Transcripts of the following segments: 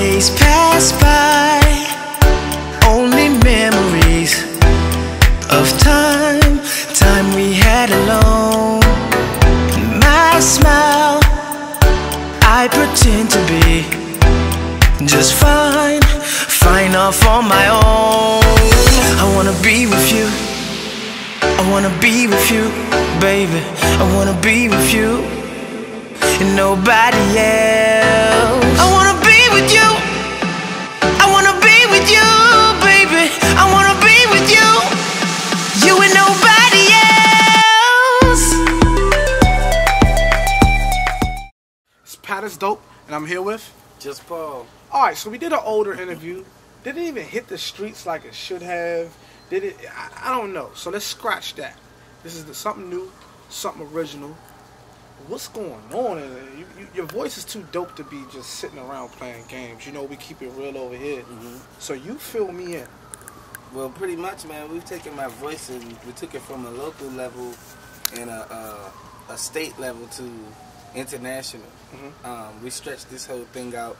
Days pass by, only memories of time we had alone. My smile, I pretend to be just fine off on my own. I wanna be with you, I wanna be with you, baby. I wanna be with you and nobody else. I wanna be with you, I wanna be with you, baby. I wanna be with you, you and nobody else. It's PATisDOPE, and I'm here with Jus Paul. Alright, so we did an older interview. Did it even hit the streets like it should have? Did it? I don't know. So let's scratch that. This is something new, something original. What's going on in it? Your voice is too dope to be just sitting around playing games. You know, we keep it real over here. So you fill me in. Well, pretty much, man. We've taken my voice and we took it from a local level and a state level to international. We stretched this whole thing out.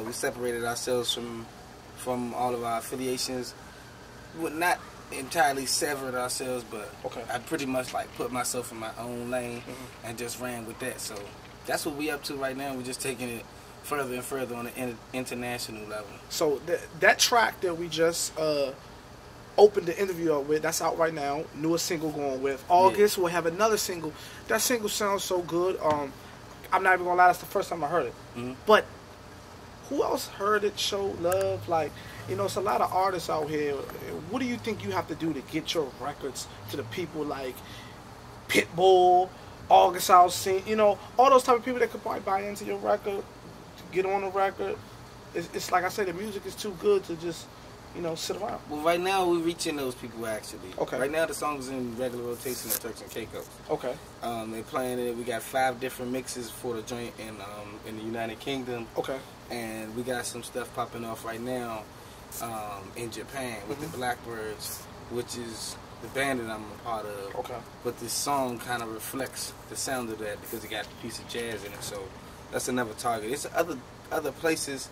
We separated ourselves from all of our affiliations. We're not entirely severed ourselves, but I pretty much like put myself in my own lane and just ran with that. So that's what we up to right now. We're just taking it further and further on the international level. So that track that we just opened the interview up with, that's out right now. Newest single going with. August we'll have another single. That single sounds so good. I'm not even gonna lie, that's the first time I heard it. But who else heard it, showed love? Like, you know, it's a lot of artists out here. What do you think you have to do to get your records to the people like Pitbull, August Alsina, you know, all those type of people that could probably buy into your record, to get on the record? It's like I said, the music is too good to just, you know, sit around. Well, right now we're reaching those people actually. Okay. Right now the song is in regular rotation at Turks and Caicos. Okay. They're playing it. We got 5 different mixes for the joint in the United Kingdom. Okay. And we got some stuff popping off right now in Japan with the Blackbirds, which is the band that I'm a part of. Okay. But this song kind of reflects the sound of that because it got a piece of jazz in it. So that's another target. It's other places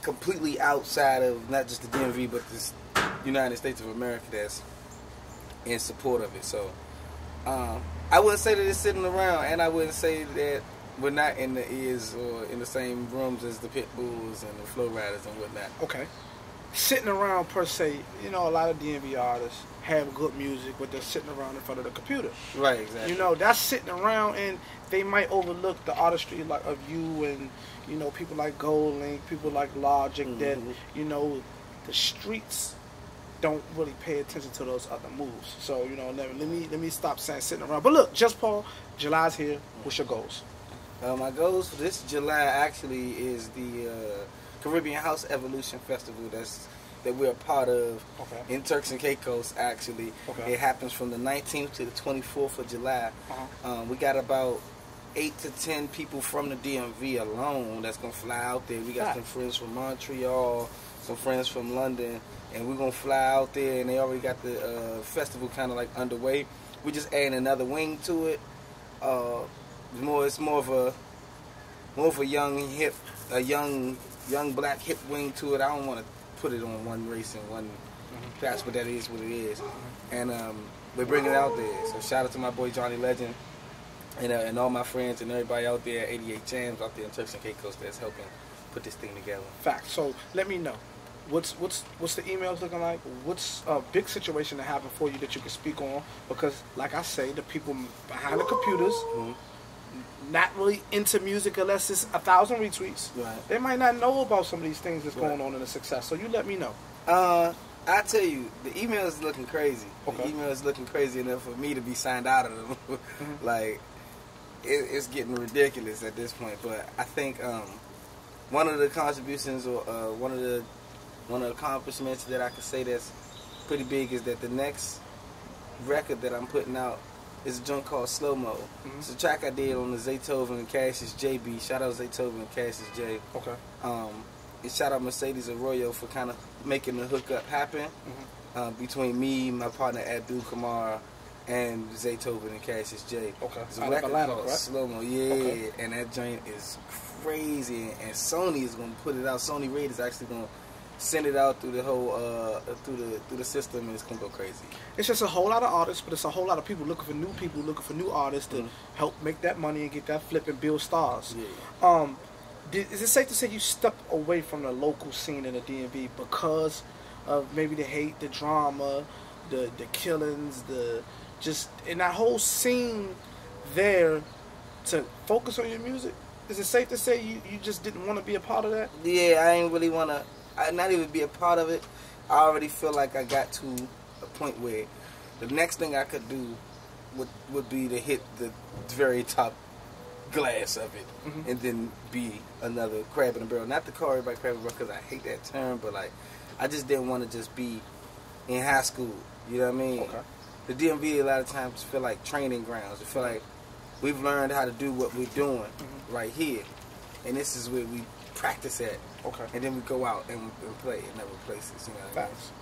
completely outside of not just the DMV but this United States of America that's in support of it. So I wouldn't say that it's sitting around, and I wouldn't say that we're not in the ears or in the same rooms as the Pitbulls and the Flow Riders and whatnot. Okay. Sitting around per se, you know, a lot of DMV artists have good music, but they're sitting around in front of the computer. Right, exactly. You know, that's sitting around, and they might overlook the artistry like of you and, you know, people like GoldLink, people like Logic, that, you know, the streets don't really pay attention to those other moves. So, you know, let me stop saying sitting around. But look, Jus Paul, July's here. What's your goals? My goals for this July actually is the Caribbean House Evolution Festival that we're a part of in Turks and Caicos actually. It happens from the 19th to the 24th of July. We got about 8 to 10 people from the DMV alone that's going to fly out there. We got some friends from Montreal, some friends from London, and we're going to fly out there, and they already got the festival kind of like underway. We're just adding another wing to it. It's more of a young hip, young black hip wing to it. I don't want to put it on one race and one class, but that is what it is. And we're bringing it out there. So shout out to my boy Johnny Legend and all my friends and everybody out there at 88 Jams out there in Turks and Caicos that's helping put this thing together. Fact. So let me know. What's the emails looking like? What's a big situation that happened for you that you can speak on? Because, like I say, the people behind the computers, not really into music unless it's 1,000 retweets. Right. They might not know about some of these things that's going on in the success. So you let me know. I tell you, the email is looking crazy. The email is looking crazy enough for me to be signed out of them. Like, it's getting ridiculous at this point. But I think one of the contributions or one of the accomplishments that I could say that's pretty big is that the next record that I'm putting out is a joint called Slow Mo. It's a track I did on the Zaytoven and Cassius J beat. Shout out Zaytoven and Cassius J. And shout out Mercedes Arroyo for kind of making the hookup happen between me, my partner Abdul Kamara, and Zaytoven and Cassius J. Okay. It's a record called Slow Mo. Yeah, and that joint is crazy, and Sony is gonna put it out. Sony Red is actually gonna send it out through the whole through the system, and it's gonna go crazy. It's just a whole lot of artists, but it's a whole lot of people, looking for new artists to help make that money and get that flip and build stars. Yeah. Is it safe to say you stepped away from the local scene in the DMV because of maybe the hate, the drama, the killings, in that whole scene there, to focus on your music? Is it safe to say you just didn't want to be a part of that? Yeah, I ain't really want to. Not even be a part of it. I already feel like I got to a point where the next thing I could do would be to hit the very top glass of it, and then be another crab in the barrel. Not to call everybody crab in the barrel because I hate that term, but like I just didn't want to just be in high school. You know what I mean? Okay. The DMV a lot of times feel like training grounds. It feel like we've learned how to do what we're doing right here, and this is where we practice at. Okay. And then we go out and play in other places. You know what I mean? Facts.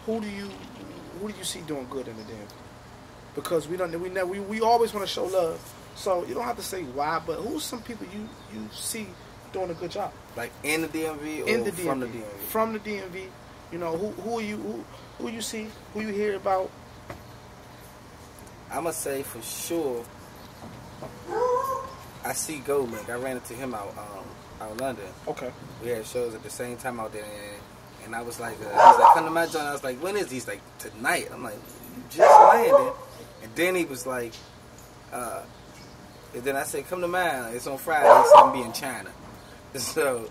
Who do you see doing good in the DMV? Because we always want to show love. So you don't have to say why, but who's some people you see doing a good job? Like in the DMV or in the DMV, from the DMV? From the DMV. You know, who you see, who you hear about? I'm gonna say for sure I see Goldlink. I ran into him out in London. Okay. We had shows at the same time out there, and I was like, he was like, come to my joint. I was like, when is he? He's like, tonight. I'm like, you just landed. And then he was like, and then I said, come to mine. It's on Friday, so I'm be in China. So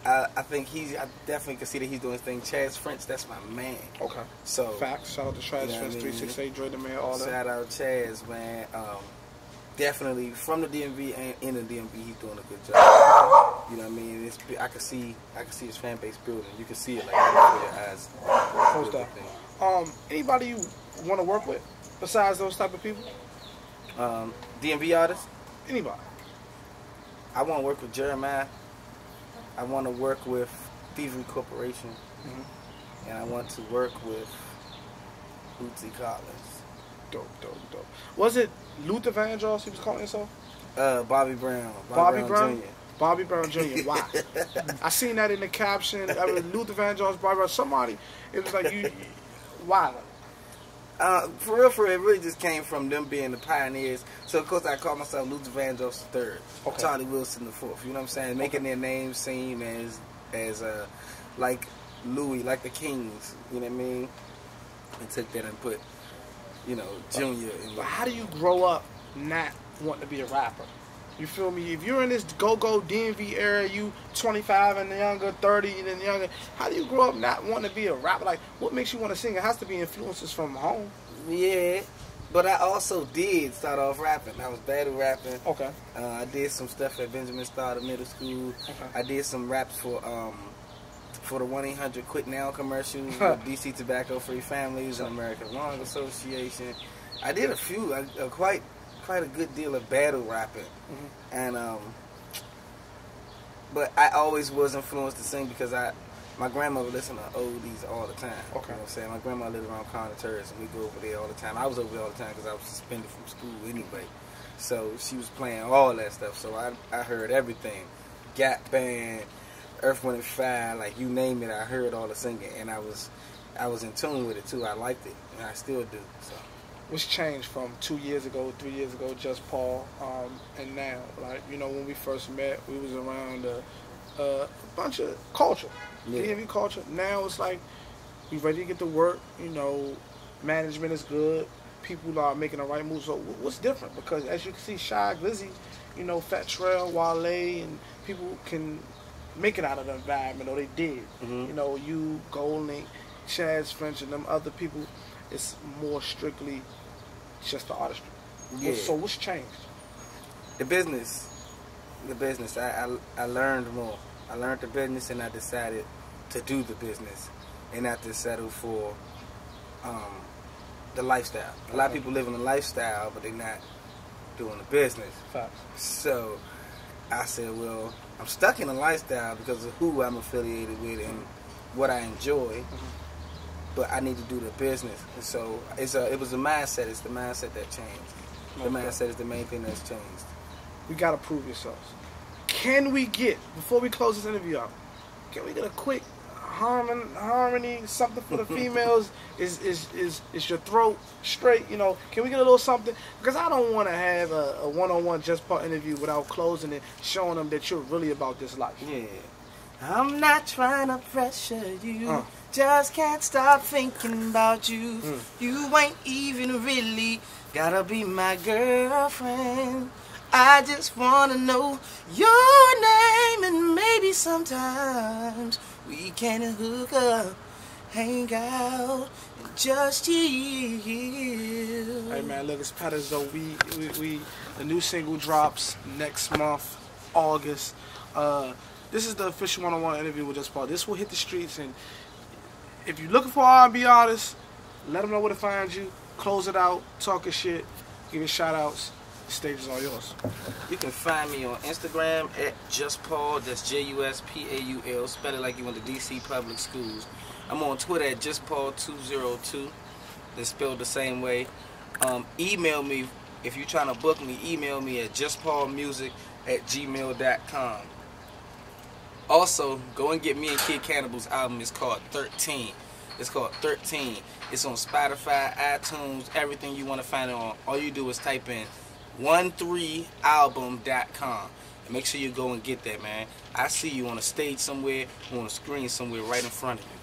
I think I definitely can see that he's doing his thing. Chaz French, that's my man. Okay. So facts. Shout out to Chaz French, 368, Dre the Man, all that. Shout out Chaz, man. Definitely from the DMV and in the DMV, he's doing a good job. You know what I mean? I can see his fan base building. You can see it like before your eyes. Most definitely. Anybody you want to work with besides those type of people? DMV artists? Anybody. I want to work with Jeremiah. I want to work with Thievery Corporation. And I want to work with Bootsy Collins. Dope. Was it Luther Vandross he was calling himself? Bobby Brown. Bobby Brown Jr. Bobby Brown Jr. Why? I seen that in the caption. Luther Vandross, Bobby Brown. Somebody, it was like you. Why? For real, it really just came from them being the pioneers. So of course I call myself Luther Vandross III, Charlie Wilson IV. You know what I'm saying? Making their names seem as like Louis, like the Kings. You know what I mean? And took that and put, Junior. But how do you grow up not wanting to be a rapper? You feel me? If you're in this go-go DMV era, you 25 and younger, 30 and younger, how do you grow up not wanting to be a rapper? Like, what makes you want to sing? It has to be influences from home. Yeah, but I also did start off rapping. I was battle rapping. Okay. I did some stuff at Benjamin Starter Middle School. Okay. I did some raps for the 1-800 Quit Now commercials, with DC Tobacco Free Families and American Lung Association. I did a few, quite a good deal of battle rapping, and but I always was influenced to sing because my grandmother listened to oldies all the time. Okay. You know what I'm saying? My grandma lived around Conner Terrace, and we go over there all the time. I was over there all the time because I was suspended from school anyway, so she was playing all that stuff. So I heard everything, Gap Band, Earth, Wind and Fire, like you name it. I heard all the singing, and I was in tune with it too. I liked it, and I still do. So. What's changed from 2 years ago, 3 years ago, Jus Paul, and now? Like, when we first met, we was around a bunch of culture, DMV culture. Now it's like we ready to get to work. Management is good. People are making the right moves. So what's different? Because as you can see, Shy Glizzy, Fat Trail, Wale, and people can make it out of the environment, or they did. You, Goldlink, Chaz French, and them other people. It's more strictly just the artistry. Yeah. So what's changed? The business. I learned more. I learned the business, and I decided to do the business and not to settle for the lifestyle. A lot of people live in the lifestyle, but they're not doing the business. Facts. So I said, well, I'm stuck in the lifestyle because of who I'm affiliated with and what I enjoy. But I need to do the business, and so it was a mindset. It's the mindset that changed. The mindset is the main thing that's changed. You gotta prove yourselves. Can we get, before we close this interview out, can we get a quick harmony, something for the females? Is your throat straight? You know, can we get a little something? Because I don't want to have a one-on-one Jus Paul interview without closing it, showing them that you're really about this life. Yeah. I'm not trying to pressure you. Just can't stop thinking about you. You ain't even really gotta be my girlfriend. I just wanna know your name, and maybe sometimes we can hook up, hang out, and just chill. Hey man, look, it's PATisDOPE. We the new single drops next month, August. This is the official one-on-one interview with Jus Paul. This will hit the streets, and if you're looking for R&B artists, let them know where to find you. Close it out, talking shit, give your shout-outs. The stage is all yours. You can find me on Instagram at Jus Paul. That's JUSPAUL. Spell it like you went to DC Public Schools. I'm on Twitter at JusPaul202. That's spelled the same way. Email me if you're trying to book me. Email me at JusPaulMusic@gmail.com. Also, go and get me and Kid Cannibal's album. It's called 13. It's called 13. It's on Spotify, iTunes, everything you want to find it on. All you do is type in 13album.com. And make sure you go and get that, man. I see you on a stage somewhere, on a screen somewhere right in front of you.